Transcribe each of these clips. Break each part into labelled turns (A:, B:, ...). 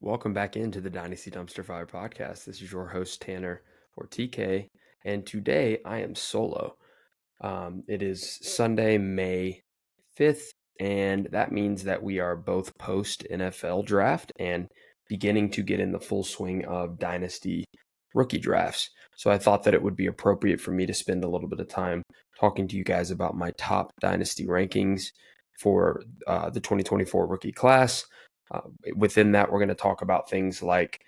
A: Welcome back into the Dynasty Dumpster Fire podcast. This is your host, Tanner, or TK, and today I am solo. It is Sunday, May 5th, and that means that we are both post NFL draft and beginning to get in the full swing of Dynasty rookie drafts. So I thought that it would be appropriate for me to spend a little bit of time talking to you guys about my top Dynasty rankings for the 2024 rookie class. Within that, we're going to talk about things like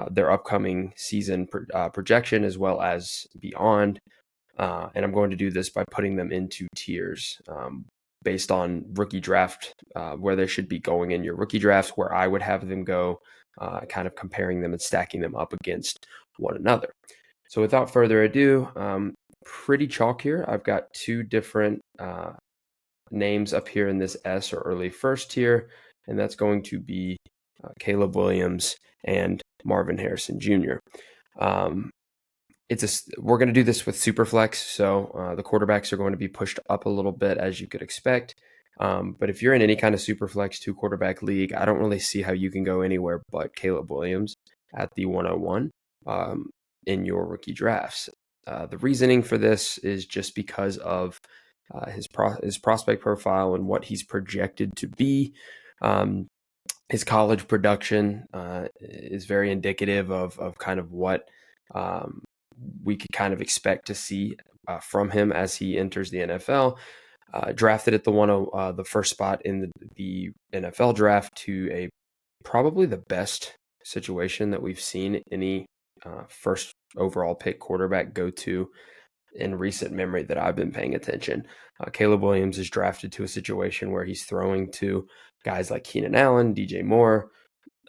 A: their upcoming season projection as well as beyond. And I'm going to do this by putting them into tiers based on rookie draft, where they should be going in your rookie drafts, where I would have them go, kind of comparing them and stacking them up against one another. So without further ado, pretty chalk here. I've got two different names up here in this S or early first tier, and that's going to be Caleb Williams and Marvin Harrison Jr. We're going to do this with Superflex, so the quarterbacks are going to be pushed up a little bit, as you could expect. But if you're in any kind of Superflex 2-quarterback league, I don't really see how you can go anywhere but Caleb Williams at the 101 in your rookie drafts. The reasoning for this is just because of his prospect profile and what he's projected to be. His college production is very indicative of kind of what we could kind of expect to see from him as he enters the NFL. Drafted at the first spot in the NFL draft to probably the best situation that we've seen any first overall pick quarterback go to in recent memory that I've been paying attention. Caleb Williams is drafted to a situation where he's throwing to guys like Keenan Allen, DJ Moore,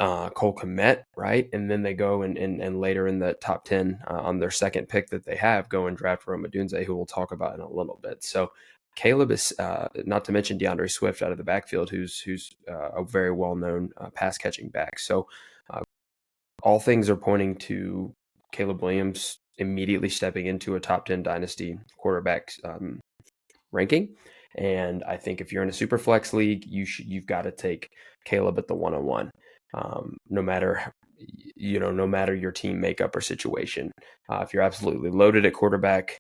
A: Cole Kmet, right? And then they go and later in the top 10 on their second pick that they have, go and draft Rome Odunze, who we'll talk about in a little bit. So Caleb is, not to mention DeAndre Swift out of the backfield, who's a very well-known pass catching back. So all things are pointing to Caleb Williams immediately stepping into a top 10 dynasty quarterback ranking. And I think if you're in a super flex league, you've got to take Caleb at the 101. No matter your team makeup or situation. If you're absolutely loaded at quarterback,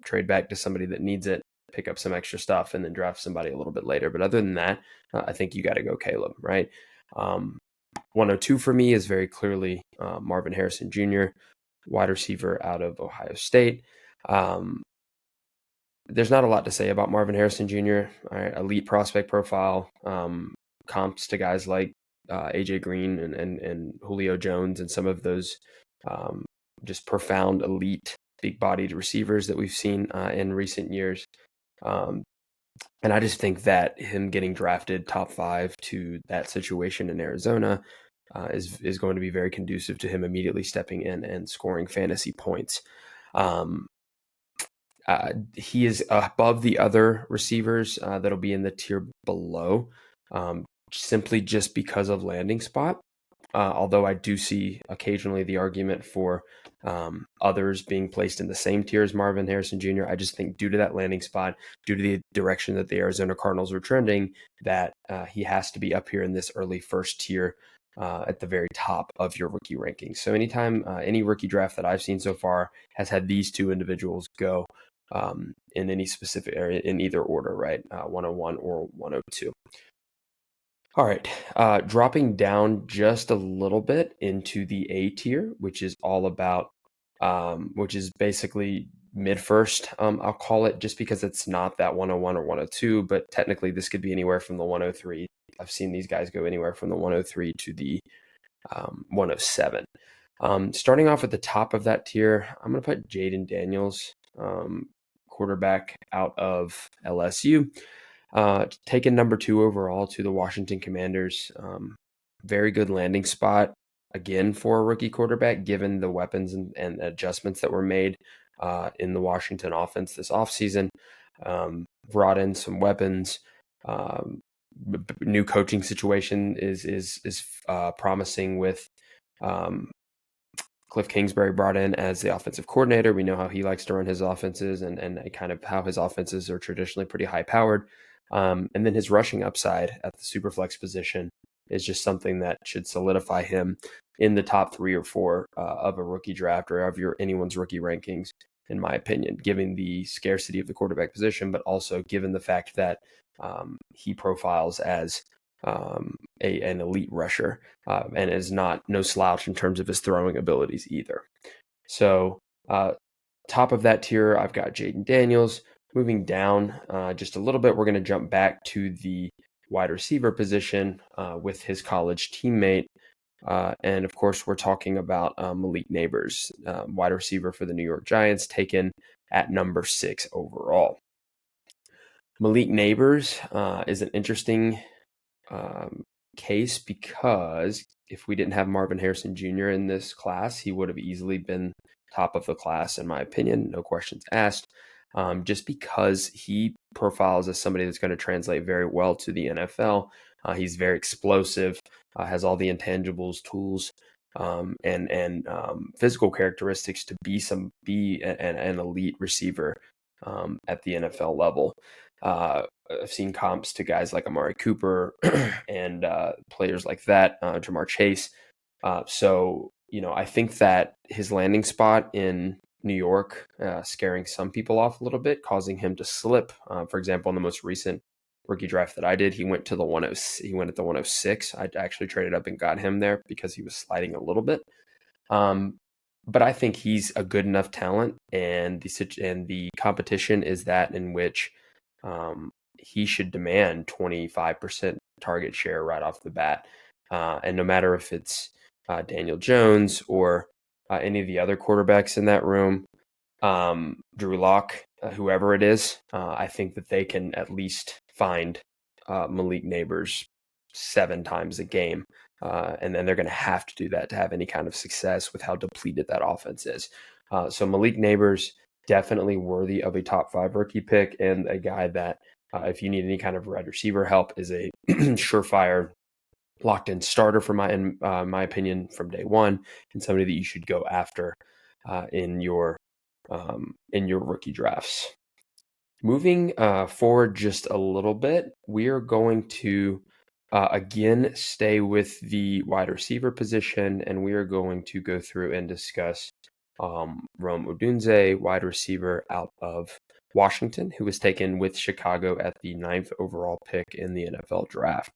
A: trade back to somebody that needs it, pick up some extra stuff, and then draft somebody a little bit later. But other than that, I think you got to go Caleb, right? 102 for me is very clearly Marvin Harrison Jr., wide receiver out of Ohio State. There's not a lot to say about Marvin Harrison Jr. Right, elite prospect profile, comps to guys like AJ Green and Julio Jones and some of those just profound elite big-bodied receivers that we've seen in recent years. And I just think that him getting drafted top 5 to that situation in Arizona is going to be very conducive to him immediately stepping in and scoring fantasy points. He is above the other receivers that'll be in the tier below, simply just because of landing spot. Although I do see occasionally the argument for others being placed in the same tier as Marvin Harrison Jr. I just think due to that landing spot, due to the direction that the Arizona Cardinals are trending, that he has to be up here in this early first tier at the very top of your rookie rankings. So anytime any rookie draft that I've seen so far has had these two individuals go in any specific area in either order, right? 101 or 102. All right, dropping down just a little bit into the A tier, which is all about, which is basically mid-first, I'll call it, just because it's not that 101 or 102, but technically this could be anywhere from the 103. I've seen these guys go anywhere from the 103 to the 107. Starting off at the top of that tier, I'm going to put Jaden Daniels, quarterback out of LSU. Taken number 2 overall to the Washington Commanders. Very good landing spot, again, for a rookie quarterback, given the weapons and adjustments that were made in the Washington offense this offseason. Brought in some weapons. New coaching situation is promising with Cliff Kingsbury brought in as the offensive coordinator. We know how he likes to run his offenses and kind of how his offenses are traditionally pretty high powered. And then his rushing upside at the superflex position is just something that should solidify him in the top 3 or 4 of a rookie draft or of anyone's rookie rankings, in my opinion, given the scarcity of the quarterback position, but also given the fact that he profiles as an elite rusher and is no slouch in terms of his throwing abilities either. So top of that tier, I've got Jaden Daniels. Moving down just a little bit, we're going to jump back to the wide receiver position with his college teammate. And of course, we're talking about Malik Neighbors, wide receiver for the New York Giants, taken at number 6 overall. Malik Neighbors is an interesting case because if we didn't have Marvin Harrison Jr. in this class, he would have easily been top of the class, in my opinion, no questions asked, just because he profiles as somebody that's going to translate very well to the NFL. He's very explosive, has all the intangibles, tools, and physical characteristics to be an elite receiver at the NFL level. I've seen comps to guys like Amari Cooper and players like that, Jamar Chase. So, I think that his landing spot in New York scaring some people off a little bit, causing him to slip. For example, in the most recent rookie draft that I did, he went at the 106. I actually traded up and got him there because he was sliding a little bit. But I think he's a good enough talent, and the competition is that in which he should demand 25% target share right off the bat. And no matter if it's Daniel Jones or any of the other quarterbacks in that room, Drew Lock, whoever it is, I think that they can at least find Malik Neighbors 7 times a game. And then they're going to have to do that to have any kind of success with how depleted that offense is. So Malik Neighbors, definitely worthy of a top 5 rookie pick, and a guy that if you need any kind of wide receiver help, is a surefire locked in starter for my opinion from day one, and somebody that you should go after in your rookie drafts. Moving forward just a little bit, we are going to again stay with the wide receiver position, and we are going to go through and discuss Rome Odunze, wide receiver out of Washington, who was taken with Chicago at the 9th overall pick in the NFL draft.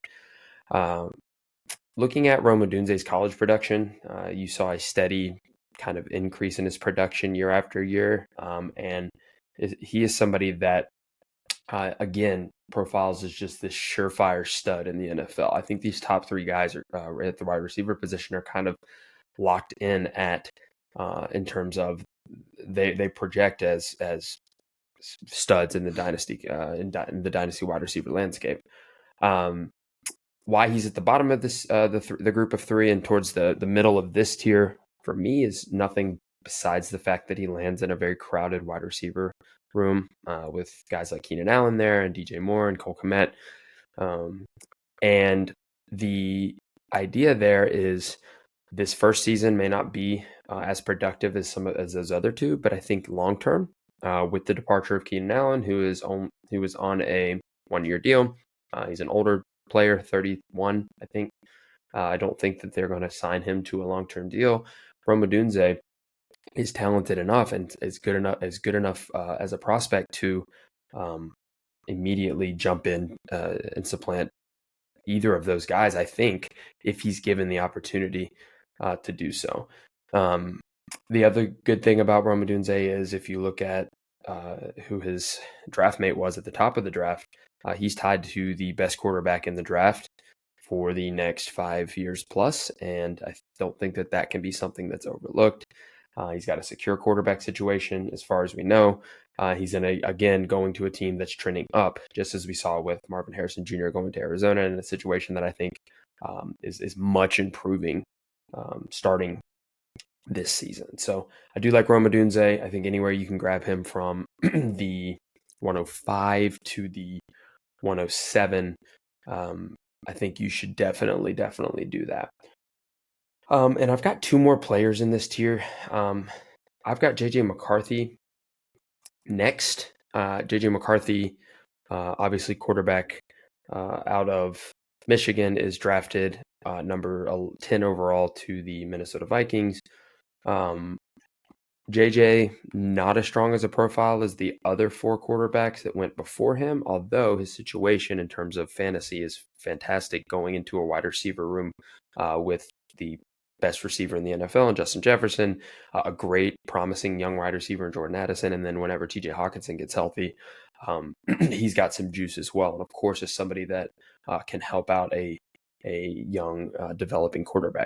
A: Looking at Rome Odunze's college production, you saw a steady kind of increase in his production year after year, and he is somebody that, again, profiles as just this surefire stud in the NFL. I think these top 3 guys are at the wide receiver position are kind of locked in in terms of they project as studs in the dynasty in the dynasty wide receiver landscape. Why he's at the bottom of this the group of 3 and towards the middle of this tier for me is nothing besides the fact that he lands in a very crowded wide receiver room with guys like Keenan Allen there and DJ Moore and Cole Kmet. And the idea there is this first season may not be as productive as those other 2, but I think long term, with the departure of Keenan Allen, who was on a 1-year deal, he's an older player, 31, I think. I don't think that they're going to sign him to a long-term deal. Rome Odunze is talented enough and is good enough as a prospect to immediately jump in and supplant either of those guys, I think, if he's given the opportunity to do so. The other good thing about Rome Odunze is if you look at who his draft mate was at the top of the draft, he's tied to the best quarterback in the draft for the next 5 years plus, and I don't think that can be something that's overlooked. He's got a secure quarterback situation as far as we know. He's going to a team that's trending up, just as we saw with Marvin Harrison Jr. going to Arizona, in a situation that I think is much improving starting this season. So I do like Rome Odunze. I think anywhere you can grab him from the 105 to the 107, I think you should definitely do that. And I've got 2 more players in this tier. I've got JJ McCarthy next. JJ McCarthy, obviously quarterback out of Michigan is drafted number 10 overall to the Minnesota Vikings. JJ, not as strong as a profile as the other 4 quarterbacks that went before him, although his situation in terms of fantasy is fantastic going into a wide receiver room with the best receiver in the NFL and Justin Jefferson, a great promising young wide receiver in Jordan Addison, and then whenever TJ Hawkinson gets healthy, he's got some juice as well. And of course, is somebody that can help out a young developing quarterback.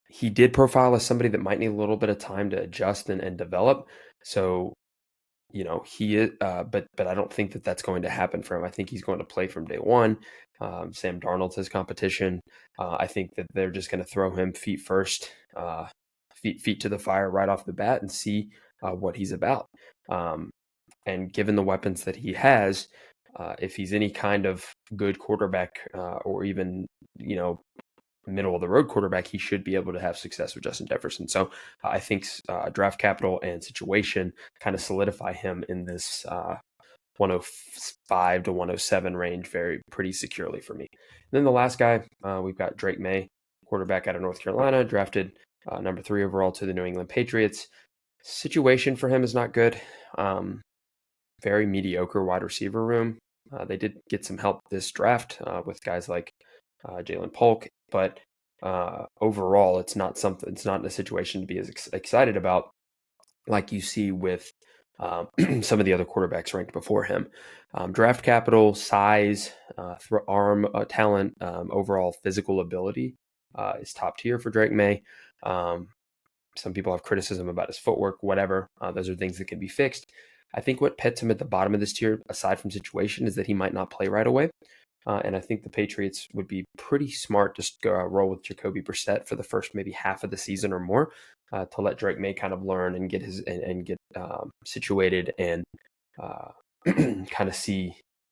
A: He did profile as somebody that might need a little bit of time to adjust and develop. So, he is, but I don't think that that's going to happen for him. I think he's going to play from day one. Sam Darnold's his competition. I think that they're just going to throw him feet first, feet to the fire right off the bat and see what he's about. And given the weapons that he has, if he's any kind of good quarterback or even, middle of the road quarterback, he should be able to have success with Justin Jefferson. So I think draft capital and situation kind of solidify him in this 105 to 107 range pretty securely for me. And then the last guy, we've got Drake May, quarterback out of North Carolina, drafted number 3 overall to the New England Patriots. Situation for him is not good. Very mediocre wide receiver room. They did get some help this draft with guys like Jalen Polk, but overall, it's not in a situation to be as excited about like you see with some of the other quarterbacks ranked before him. Draft capital, size, arm talent, overall physical ability is top tier for Drake May. Some people have criticism about his footwork, whatever. Those are things that can be fixed. I think what puts him at the bottom of this tier, aside from situation, is that he might not play right away. And I think the Patriots would be pretty smart to roll with Jacoby Brissett for the first maybe half of the season or more to let Drake May kind of learn and get situated and kind of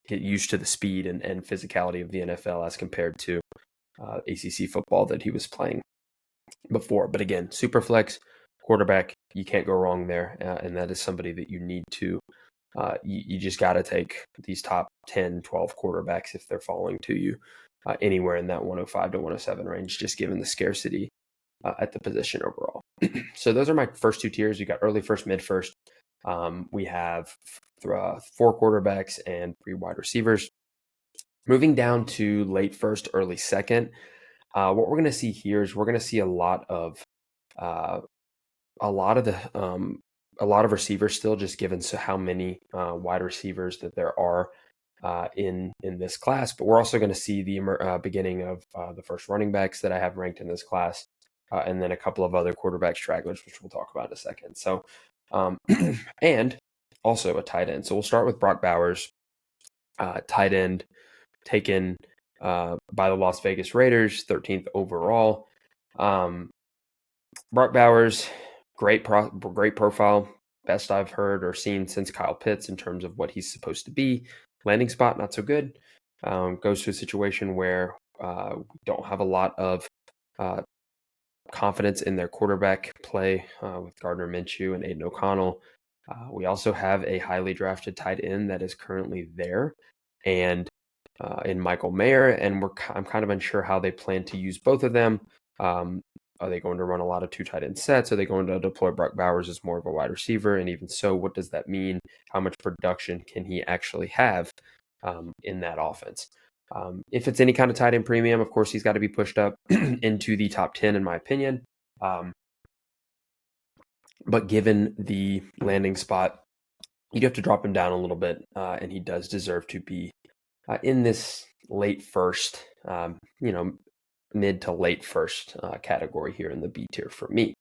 A: get used to the speed and physicality of the NFL as compared to ACC football that he was playing before. But again, super flex quarterback, you can't go wrong there. And that is somebody that you need to you just got to take these top 10, 12 quarterbacks if they're falling to you anywhere in that 105 to 107 range, just given the scarcity at the position overall. So those are my first 2 tiers. You got early first, mid first. We have 4 quarterbacks and 3 wide receivers. Moving down to late first, early second, what we're going to see here is we're going to see a lot of receivers still, just given how many wide receivers that there are in this class. But we're also going to see the beginning of the first running backs that I have ranked in this class, and then a couple of other quarterback stragglers, which we'll talk about in a second. So, and also a tight end. So we'll start with Brock Bowers, tight end, taken by the Las Vegas Raiders, 13th overall. Brock Bowers, great profile, best I've heard or seen since Kyle Pitts in terms of what he's supposed to be. Landing spot, not so good. Goes to a situation where we don't have a lot of confidence in their quarterback play with Gardner Minshew and Aiden O'Connell. We also have a highly drafted tight end that is currently there, and in Michael Mayer, and I'm kind of unsure how they plan to use both of them. Are they going to run a lot of 2 tight end sets? Are they going to deploy Brock Bowers as more of a wide receiver? And even so, what does that mean? How much production can he actually have in that offense? If it's any kind of tight end premium, of course, he's got to be pushed up into the top 10, in my opinion. But given the landing spot, you'd have to drop him down a little bit, and he does deserve to be in this late first, mid to late first category here in the B tier for me.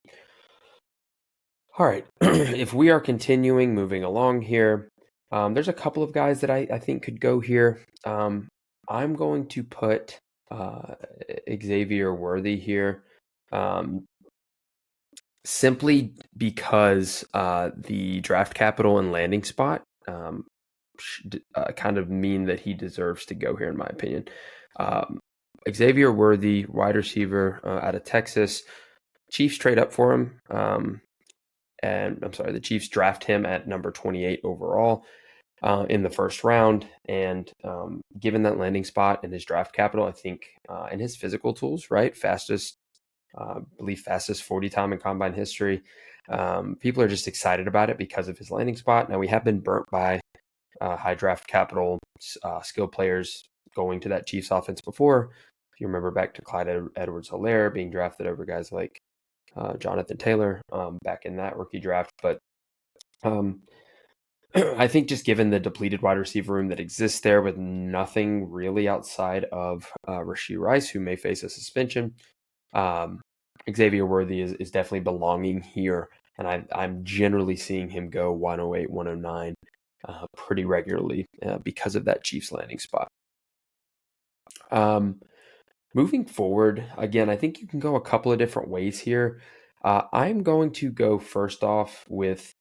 A: All right, if we are continuing moving along here, there's a couple of guys that I think could go here. I'm going to put Xavier Worthy here, simply because the draft capital and landing spot kind of mean that he deserves to go here, in my opinion. Xavier Worthy, wide receiver out of Texas. Chiefs trade up for him. The Chiefs draft him at number 28 overall. in the first round. And given that landing spot and his draft capital, I think, and his physical tools, right? I believe fastest 40 time in combine history. People are just excited about it because of his landing spot. Now, we have been burnt by high draft capital skill players going to that Chiefs offense before. If you remember back to Clyde Edwards-Helaire being drafted over guys like Jonathan Taylor back in that rookie draft. But I think just given the depleted wide receiver room that exists there with nothing really outside of Rashee Rice, who may face a suspension, Xavier Worthy is definitely belonging here. And I'm generally seeing him go 108, 109 pretty regularly because of that Chiefs landing spot. Moving forward, again, I think you can go a couple of different ways here. I'm going to go first off with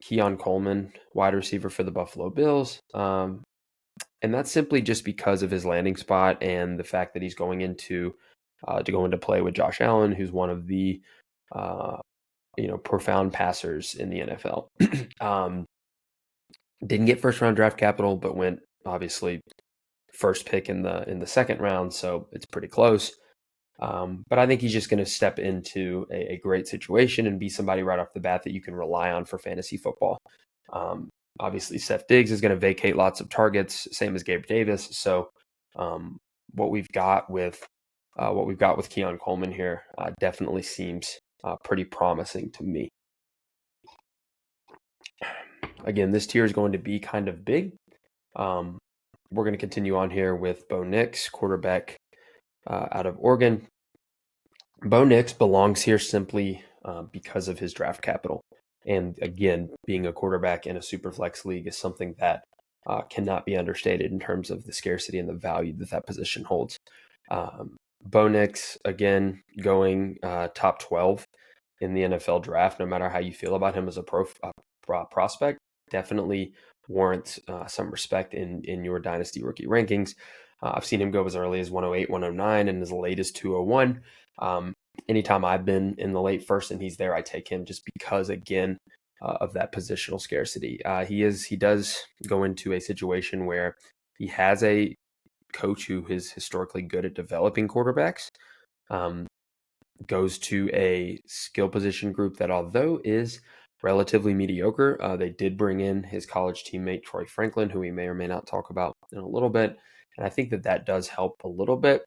A: Keon Coleman, wide receiver for the Buffalo Bills. And that's simply just because of his landing spot and the fact that he's going into to go into play with Josh Allen, who's one of the profound passers in the NFL. Didn't get first round draft capital, but went obviously first pick in the second round, so it's pretty close. But I think he's just going to step into a great situation and be somebody right off the bat that you can rely on for fantasy football. Obviously, Steph Diggs is going to vacate lots of targets, same as Gabe Davis. So what we've got with Keon Coleman here definitely seems pretty promising to me. Again, this tier is going to be kind of big. We're going to continue on here with Bo Nix, quarterback out of Oregon. Bo Nix belongs here simply because of his draft capital. And again, being a quarterback in a super flex league is something that cannot be understated in terms of the scarcity and the value that position holds. Bo Nix, again, going top 12 in the NFL draft, no matter how you feel about him as a prospect, definitely warrants some respect in your Dynasty rookie rankings. I've seen him go as early as 108, 109, and as late as 201. Anytime I've been in the late first and he's there, I take him just because, again, of that positional scarcity. He does go into a situation where he has a coach who is historically good at developing quarterbacks, goes to a skill position group that, although is relatively mediocre, they did bring in his college teammate Troy Franklin, who we may or may not talk about in a little bit. And I think that does help a little bit.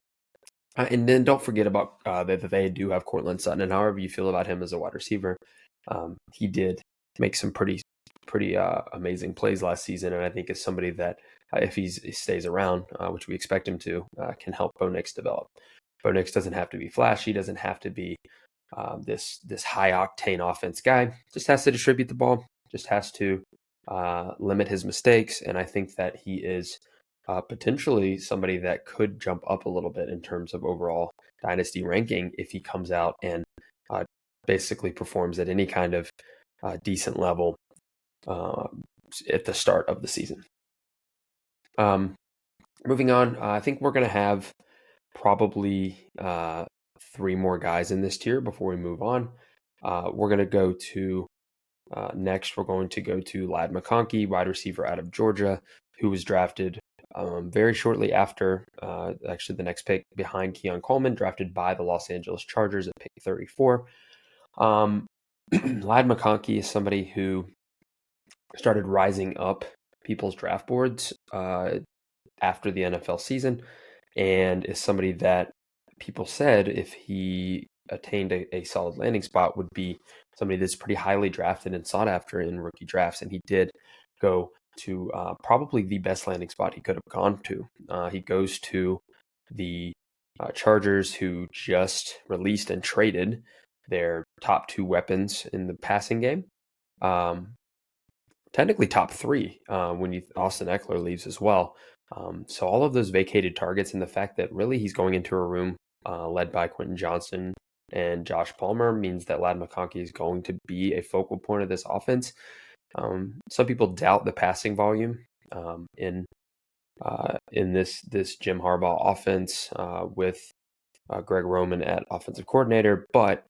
A: And then don't forget about that they do have Courtland Sutton. And however you feel about him as a wide receiver, he did make some pretty amazing plays last season. And I think is somebody that if he stays around, which we expect him to, can help Bo Nix develop. Bo Nix doesn't have to be flashy, doesn't have to be this high octane offense guy. Just has to distribute the ball, just has to limit his mistakes. And I think that he is potentially somebody that could jump up a little bit in terms of overall dynasty ranking if he comes out and basically performs at any kind of decent level at the start of the season. Moving on, I think we're going to have probably 3 more guys in this tier before we move on. We're going to go to next. We're going to go to Ladd McConkey, wide receiver out of Georgia, who was drafted very shortly after, actually the next pick behind Keon Coleman, drafted by the Los Angeles Chargers at pick 34. Ladd McConkey is somebody who started rising up people's draft boards after the NFL season, and is somebody that people said if he attained a solid landing spot would be somebody that's pretty highly drafted and sought after in rookie drafts. And he did go to probably the best landing spot he could have gone to. He goes to the Chargers, who just released and traded their top 2 weapons in the passing game. Technically top 3 when Austin Eckler leaves as well. So all of those vacated targets and the fact that really he's going into a room led by Quentin Johnston and Josh Palmer means that Ladd McConkey is going to be a focal point of this offense. Some people doubt the passing volume in this Jim Harbaugh offense with Greg Roman at offensive coordinator, but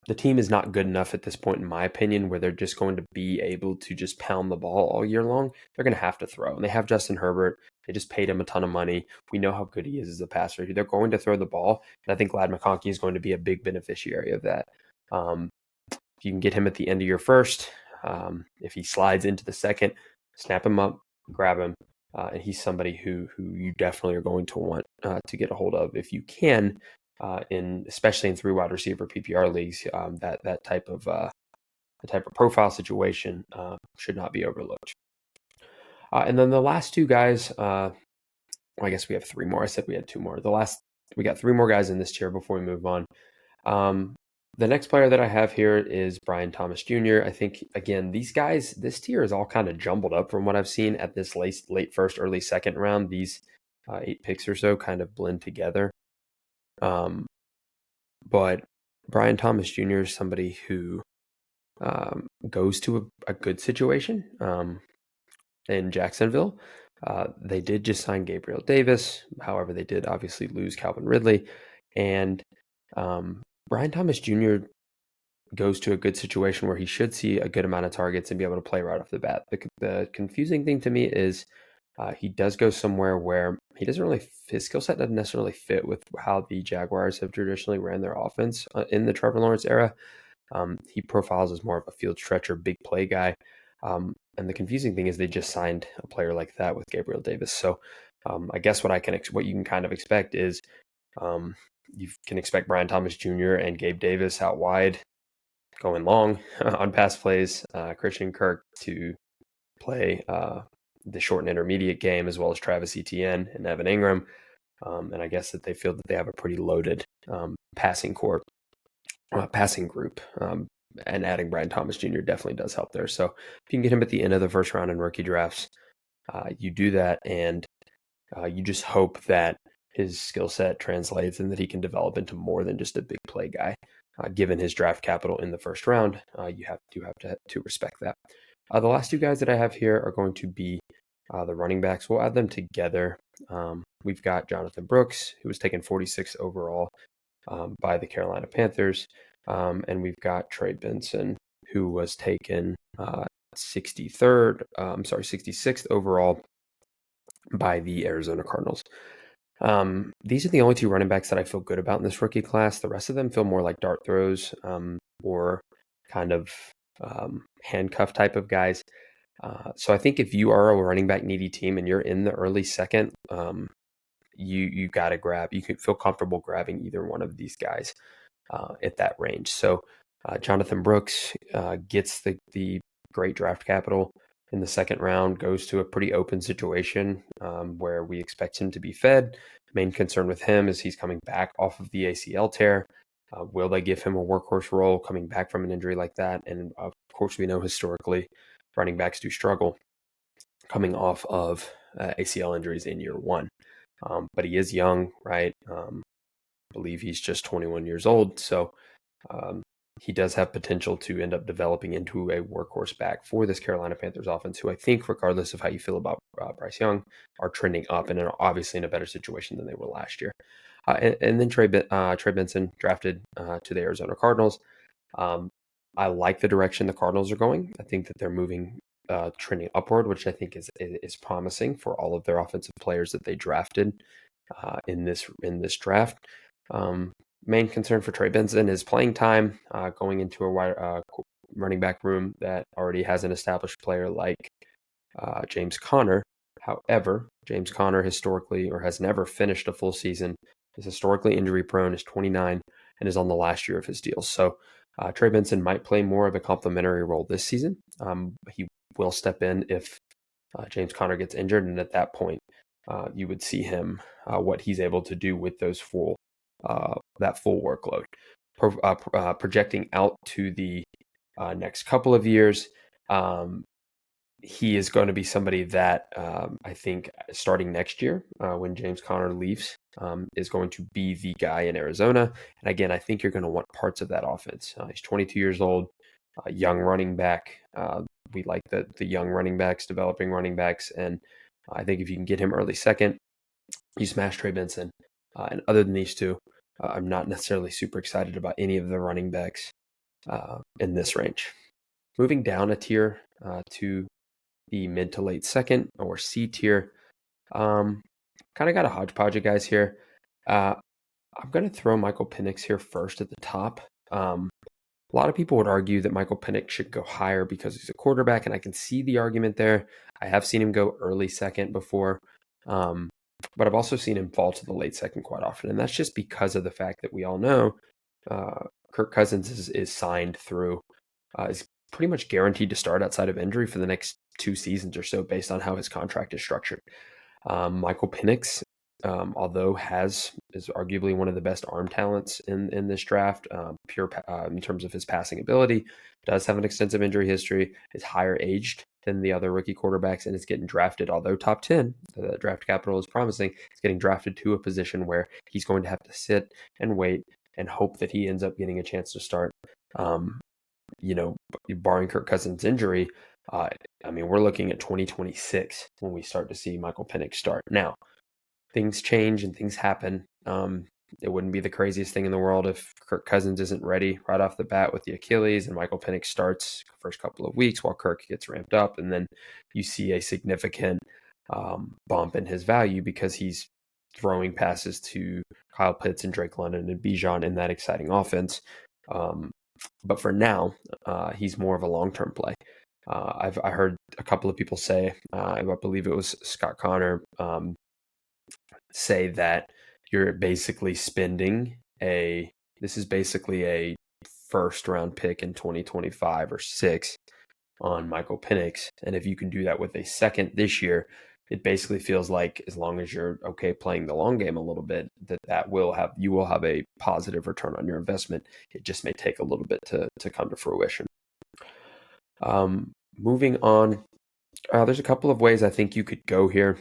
A: the team is not good enough at this point, in my opinion, where they're just going to be able to just pound the ball all year long. They're going to have to throw. And they have Justin Herbert. They just paid him a ton of money. We know how good he is as a passer. They're going to throw the ball. And I think Glad McConkey is going to be a big beneficiary of that. If you can get him at the end of your first, if he slides into the second, snap him up, grab him. And he's somebody who you definitely are going to want to get a hold of if you can, especially in 3 wide receiver PPR leagues. That type of profile situation should not be overlooked. And then the last 2 guys, I guess we have 3 more. I said we had 2 more. We got 3 more guys in this tier before we move on. The next player that I have here is Brian Thomas Jr. I think, again, these guys, this tier is all kind of jumbled up from what I've seen at this late first, early second round. These 8 picks or so kind of blend together. But Brian Thomas Jr. is somebody who goes to a good situation in Jacksonville. They did just sign Gabriel Davis. However, they did obviously lose Calvin Ridley. And Brian Thomas Jr. goes to a good situation where he should see a good amount of targets and be able to play right off the bat. The confusing thing to me is he does go somewhere where he doesn't really, his skill set doesn't necessarily fit with how the Jaguars have traditionally ran their offense in the Trevor Lawrence era. He profiles as more of a field stretcher, big play guy. And the confusing thing is they just signed a player like that with Gabriel Davis. So I guess what you can kind of expect is you can expect Brian Thomas Jr. and Gabe Davis out wide, going long on pass plays. Christian Kirk to play the short and intermediate game, as well as Travis Etienne and Evan Ingram. And I guess that they feel that they have a pretty loaded passing group. And adding Brian Thomas Jr. definitely does help there. So if you can get him at the end of the first round in rookie drafts, you do that, and you just hope that his skill set translates and that he can develop into more than just a big play guy. Given his draft capital in the first round, you have to respect that. The last 2 guys that I have here are going to be the running backs. We'll add them together. We've got Jonathan Brooks, who was taken 46th overall by the Carolina Panthers. And we've got Trey Benson, who was taken 66th overall by the Arizona Cardinals. These are the only 2 running backs that I feel good about in this rookie class. The rest of them feel more like dart throws or kind of handcuff type of guys. So I think if you are a running back needy team and you're in the early second, you got to grab. You could feel comfortable grabbing either one of these guys at that range. So Jonathan Brooks gets the great draft capital in the second round, goes to a pretty open situation where we expect him to be fed. Main concern with him is he's coming back off of the ACL tear. Will they give him a workhorse role coming back from an injury like that? And of course, we know historically running backs do struggle coming off of ACL injuries in year 1. But he is young, right? I believe he's just 21 years old. So he does have potential to end up developing into a workhorse back for this Carolina Panthers offense, who I think, regardless of how you feel about Bryce Young, are trending up and are obviously in a better situation than they were last year. And then Trey Benson drafted to the Arizona Cardinals. I like the direction the Cardinals are going. I think that they're moving, trending upward, which I think is promising for all of their offensive players that they drafted in this draft. Main concern for Trey Benson is playing time, going into a running back room that already has an established player like James Conner. However, James Conner historically, or has never finished a full season, is historically injury prone, is 29, and is on the last year of his deal. So Trey Benson might play more of a complementary role this season. He will step in if James Conner gets injured, and at that point, you would see him what he's able to do with those that full workload. Projecting out to the next couple of years, he is going to be somebody that I think starting next year, when James Conner leaves, is going to be the guy in Arizona. And again, I think you're going to want parts of that offense. He's 22 years old, young running back. We like the young running backs, developing running backs. And I think if you can get him early second, you smash Trey Benson. And other than these 2, I'm not necessarily super excited about any of the running backs in this range. Moving down a tier to the mid to late second or C tier, kind of got a hodgepodge of guys here. I'm going to throw Michael Penix here first at the top. A lot of people would argue that Michael Penix should go higher because he's a quarterback, and I can see the argument there. I have seen him go early second before, but I've also seen him fall to the late second quite often, and that's just because of the fact that we all know Kirk Cousins is signed through, is pretty much guaranteed to start outside of injury for the next 2 seasons or so based on how his contract is structured. Michael Penix, although is arguably one of the best arm talents in this draft, in terms of his passing ability, does have an extensive injury history, is higher aged than the other rookie quarterbacks, and is getting drafted, although top 10, the draft capital is promising, is getting drafted to a position where he's going to have to sit and wait and hope that he ends up getting a chance to start. Barring Kirk Cousins' injury, we're looking at 2026 when we start to see Michael Penix start. Now, things change and things happen. It wouldn't be the craziest thing in the world if Kirk Cousins isn't ready right off the bat with the Achilles and Michael Penix starts the first couple of weeks while Kirk gets ramped up, and then you see a significant bump in his value because he's throwing passes to Kyle Pitts and Drake London and Bijan in that exciting offense. But for now, he's more of a long-term play. I heard a couple of people say, I believe it was Scott Connor, say that you're basically this is basically a first round pick in 2025 or 6 on Michael Penix. And if you can do that with a second this year, it basically feels like as long as you're okay playing the long game a little bit, you will have a positive return on your investment. It just may take a little bit to come to fruition. Moving on, there's a couple of ways I think you could go here.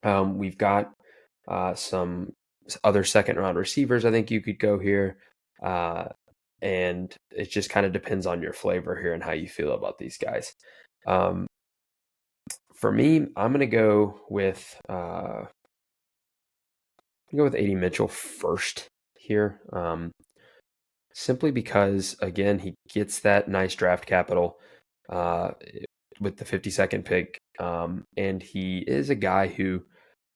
A: We've got some other second round receivers I think you could go here. And it just kind of depends on your flavor here and how you feel about these guys. For me, I'm going to go with A.D. Mitchell first here. Simply because, again, he gets that nice draft capital with the 52nd pick. And he is a guy who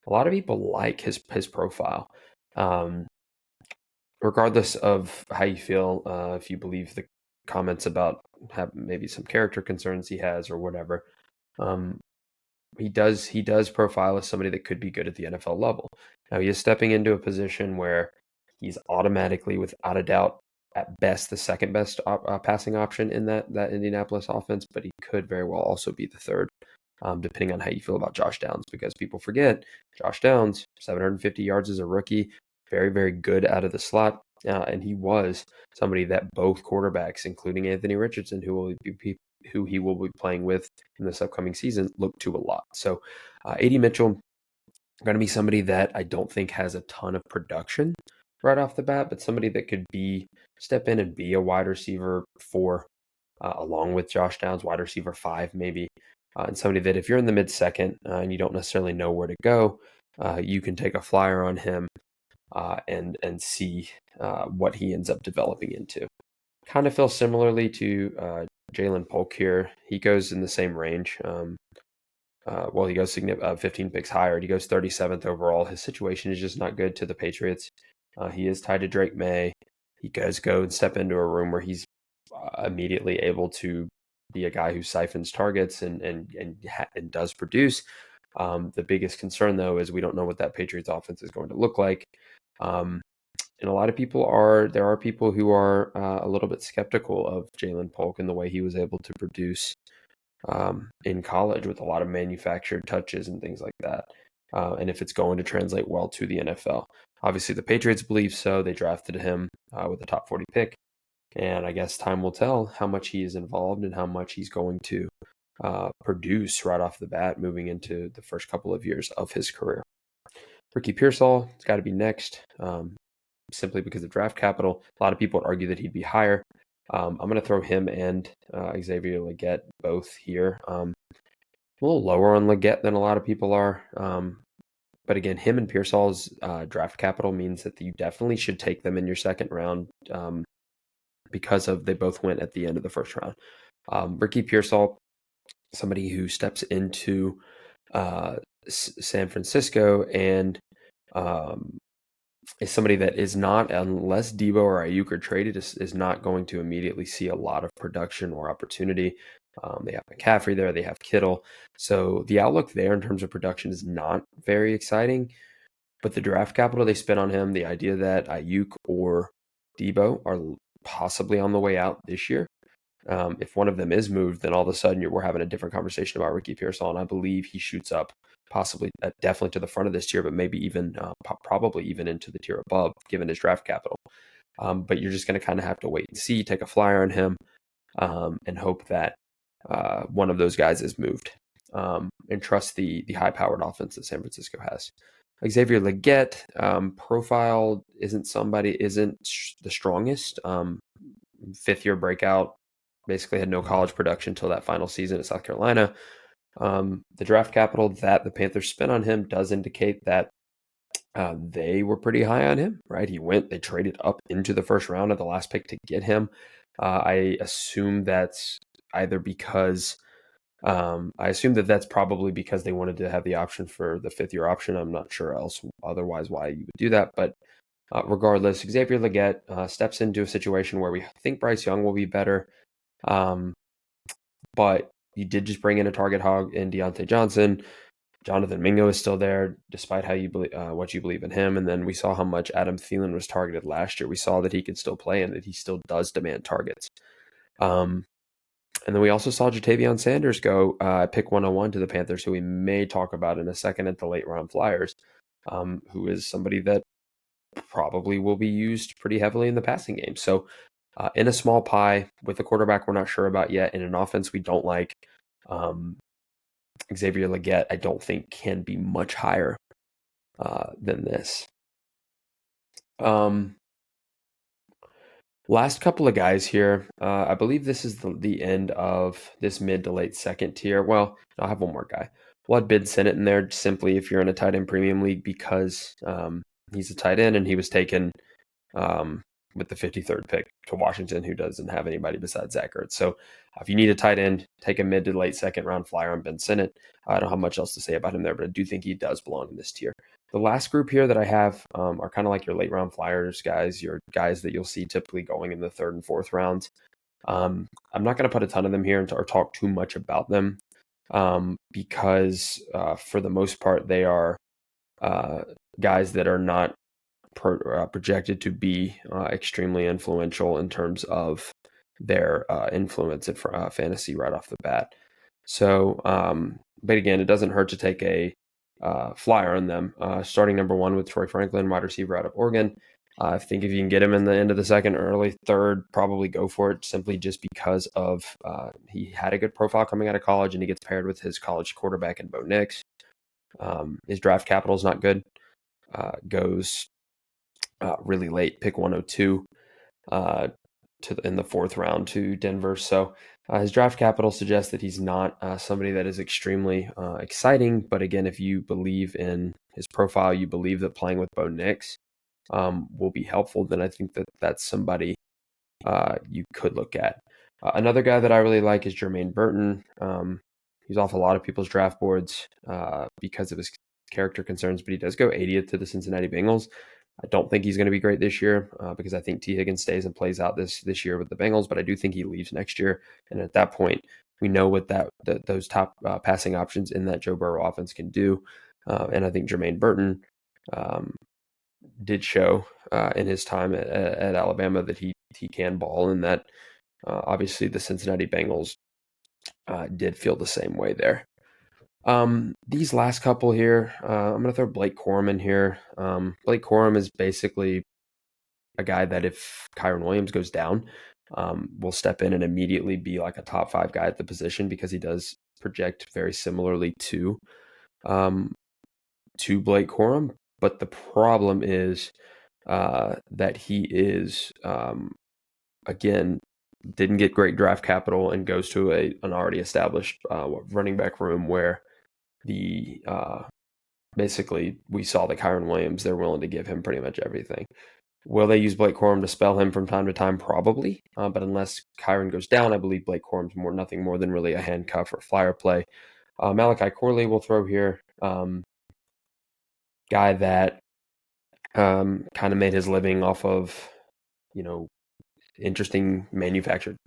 A: a lot of people like his profile. Regardless of how you feel, if you believe the comments about maybe some character concerns he has or whatever, he does profile as somebody that could be good at the NFL level. Now he is stepping into a position where he's automatically, without a doubt, at best the second best passing option in that Indianapolis offense, but he could very well also be the third, depending on how you feel about Josh Downs, because people forget Josh Downs, 750 yards as a rookie, very, very good out of the slot, and he was somebody that both quarterbacks, including Anthony Richardson, who he will be playing with in this upcoming season, look to a lot. So A.D. Mitchell going to be somebody that I don't think has a ton of production right off the bat, but somebody that could step in and be a wide receiver 4, along with Josh Downs, wide receiver 5 maybe, and somebody that if you're in the mid-second and you don't necessarily know where to go, you can take a flyer on him and see what he ends up developing into. Kind of feels similarly to Jalen Polk here. He goes in the same range. He goes 15 picks higher. He goes 37th overall. His situation is just not good to the Patriots. He is tied to Drake May. He does go and step into a room where he's immediately able to be a guy who siphons targets and does produce. The biggest concern, though, is we don't know what that Patriots offense is going to look like. And a lot of people there are people who are a little bit skeptical of Jalen Polk and the way he was able to produce in college with a lot of manufactured touches and things like that. And if it's going to translate well to the NFL. Obviously, the Patriots believe so. They drafted him with a top 40 pick. And I guess time will tell how much he is involved and how much he's going to produce right off the bat moving into the first couple of years of his career. Ricky Pearsall, it's got to be next, simply because of draft capital. A lot of people would argue that he'd be higher. I'm going to throw him and Xavier Legette both here. A little lower on Legette than a lot of people are. But again, him and Pearsall's draft capital means that you definitely should take them in your second round. because of they both went at the end of the first round. Ricky Pearsall, somebody who steps into San Francisco and um, is somebody that is not, unless Debo or Ayuk are traded, is not going to immediately see a lot of production or opportunity. They have McCaffrey there, they have Kittle. So the outlook there in terms of production is not very exciting. But the draft capital they spent on him, the idea that Ayuk or Debo are possibly on the way out this year, if one of them is moved, then all of a sudden we're having a different conversation about Ricky Pearsall, and I believe he shoots up possibly definitely to the front of this tier, but maybe even probably even into the tier above, given his draft capital. But you're just going to kind of have to wait and see, take a flyer on him, and hope that one of those guys is moved, and trust the high-powered offense that San Francisco has. Xavier Legette, profile isn't the strongest. Fifth-year breakout, basically had no college production until that final season at South Carolina. The draft capital that the Panthers spent on him does indicate that they were pretty high on him, right? They traded up into the first round of the last pick to get him. I assume that's either because that's probably because they wanted to have the option for the fifth-year option. I'm not sure otherwise why you would do that, but regardless, Xavier Legette steps into a situation where we think Bryce Young will be better. But you did just bring in a target hog in Deontay Johnson. Jonathan Mingo is still there, despite how you believe what you believe in him. And then we saw how much Adam Thielen was targeted last year. We saw that he could still play and that he still does demand targets. And then we also saw Jatavion Sanders go pick 101 to the Panthers, who we may talk about in a second at the late round Flyers, who is somebody that probably will be used pretty heavily in the passing game. So in a small pie with a quarterback we're not sure about yet, in an offense we don't like, Xavier Legette, I don't think can be much higher than this. Last couple of guys here. I believe this is the end of this mid to late second tier. Well, I'll have one more guy. Blood Bid Senate in there simply if you're in a tight end premium league because he's a tight end and he was taken with the 53rd pick to Washington, who doesn't have anybody besides Zach Ertz. So if you need a tight end, take a mid to late second round flyer on Ben Sinnott. I don't have much else to say about him there, but I do think he does belong in this tier. The last group here that I have are kind of like your late round flyers guys, your guys that you'll see typically going in the third and fourth rounds. I'm not going to put a ton of them here or talk too much about them because for the most part, they are guys that are not projected to be extremely influential in terms of their influence in fantasy right off the bat. So, but again, it doesn't hurt to take a flyer on them. Starting number one with Troy Franklin, wide receiver out of Oregon. I think if you can get him in the end of the second, early third, probably go for it simply just because of he had a good profile coming out of college and he gets paired with his college quarterback in Bo Nix. His draft capital is not good. Goes really late, pick 102 in the fourth round to Denver. So his draft capital suggests that he's not somebody that is extremely exciting. But again, if you believe in his profile, you believe that playing with Bo Nix will be helpful, then I think that that's somebody you could look at. Another guy that I really like is Jermaine Burton. He's off a lot of people's draft boards because of his character concerns, but he does go 80th to the Cincinnati Bengals. I don't think he's going to be great this year because I think T. Higgins stays and plays out this year with the Bengals, but I do think he leaves next year. And at that point, we know what those top passing options in that Joe Burrow offense can do. And I think Jermaine Burton did show in his time at Alabama that he can ball, and that obviously the Cincinnati Bengals did feel the same way there. These last couple here, I'm going to throw Blake Corum in here. Blake Corum is basically a guy that if Kyron Williams goes down, will step in and immediately be like a top 5 guy at the position because he does project very similarly to Blake Corum. But the problem is that he is, again, didn't get great draft capital and goes to an already established running back room where basically we saw that Kyron Williams, they're willing to give him pretty much everything. Will they use Blake Corum to spell him from time to time? Probably. But unless Kyron goes down, I believe Blake Corum's nothing more than really a handcuff or flyer play. Malachi Corley will throw here. Guy that kind of made his living off of, interesting manufactured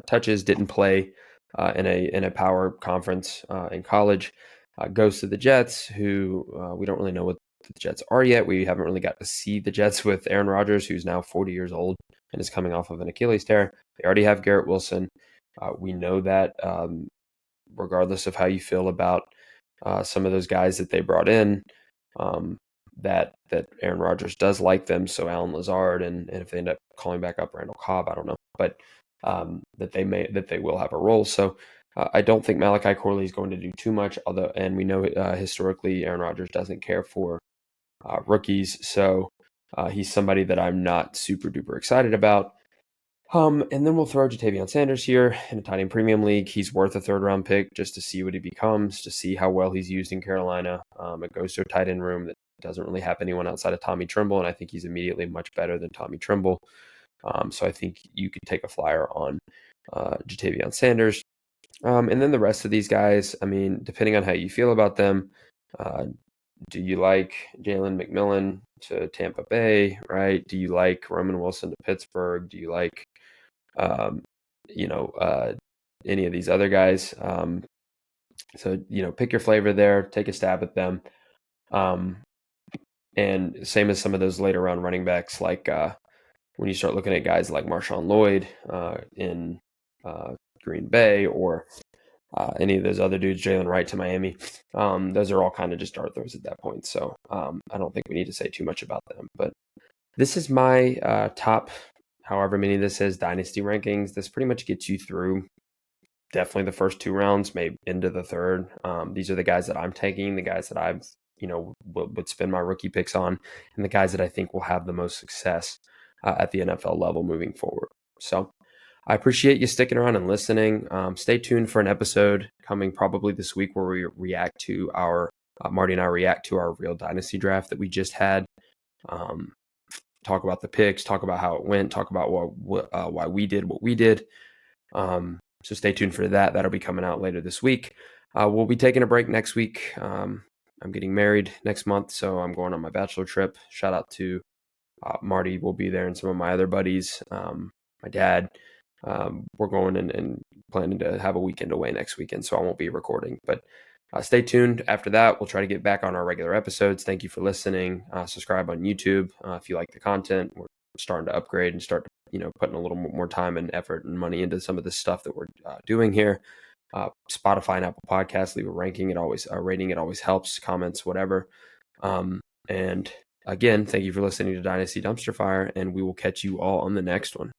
A: touches. Didn't play in a power conference in college. Goes to the Jets, who we don't really know what the Jets are yet. We haven't really got to see the Jets with Aaron Rodgers, who's now 40 years old and is coming off of an Achilles tear. They already have Garrett Wilson. We know that regardless of how you feel about some of those guys that they brought in, that Aaron Rodgers does like them. So Alan Lazard, and if they end up calling back up Randall Cobb, I don't know, but that they will have a role. So I don't think Malachi Corley is going to do too much. And we know historically Aaron Rodgers doesn't care for rookies, so he's somebody that I'm not super duper excited about. And then we'll throw Jatavion Sanders here in a tight end premium league. He's worth a third-round pick just to see what he becomes, to see how well he's used in Carolina. It goes to a tight end room that doesn't really have anyone outside of Tommy Tremble, and I think he's immediately much better than Tommy Tremble. So I think you could take a flyer on Jatavion Sanders. And then the rest of these guys, I mean, depending on how you feel about them, do you like Jalen McMillan to Tampa Bay, right? Do you like Roman Wilson to Pittsburgh? Do you like any of these other guys? So pick your flavor there, take a stab at them. And same as some of those later round running backs, like when you start looking at guys like Marshawn Lloyd in Green Bay, or any of those other dudes, Jalen Wright to Miami, those are all kind of just dart throws at that point. So I don't think we need to say too much about them. But this is my top, however many this is, Dynasty rankings. This pretty much gets you through definitely the first 2 rounds, maybe into the third. These are the guys that I'm taking, the guys that I've would spend my rookie picks on, and the guys that I think will have the most success at the NFL level moving forward. So I appreciate you sticking around and listening. Stay tuned for an episode coming probably this week where we react to our Marty and I react to our real Dynasty draft that we just had. Talk about the picks, talk about how it went, talk about why we did what we did. So stay tuned for that. That'll be coming out later this week. We'll be taking a break next week. I'm getting married next month, so I'm going on my bachelor trip. Shout out to Marty will be there, and some of my other buddies, my dad. We're going and planning to have a weekend away next weekend, so I won't be recording. But stay tuned. After that, we'll try to get back on our regular episodes. Thank you for listening. Subscribe on YouTube if you like the content. We're starting to upgrade and start putting a little more time and effort and money into some of the stuff that we're doing here. Spotify and Apple Podcasts, leave a ranking. A rating. It always helps. Comments, whatever. And again, thank you for listening to Dynasty Dumpster Fire, and we will catch you all on the next one.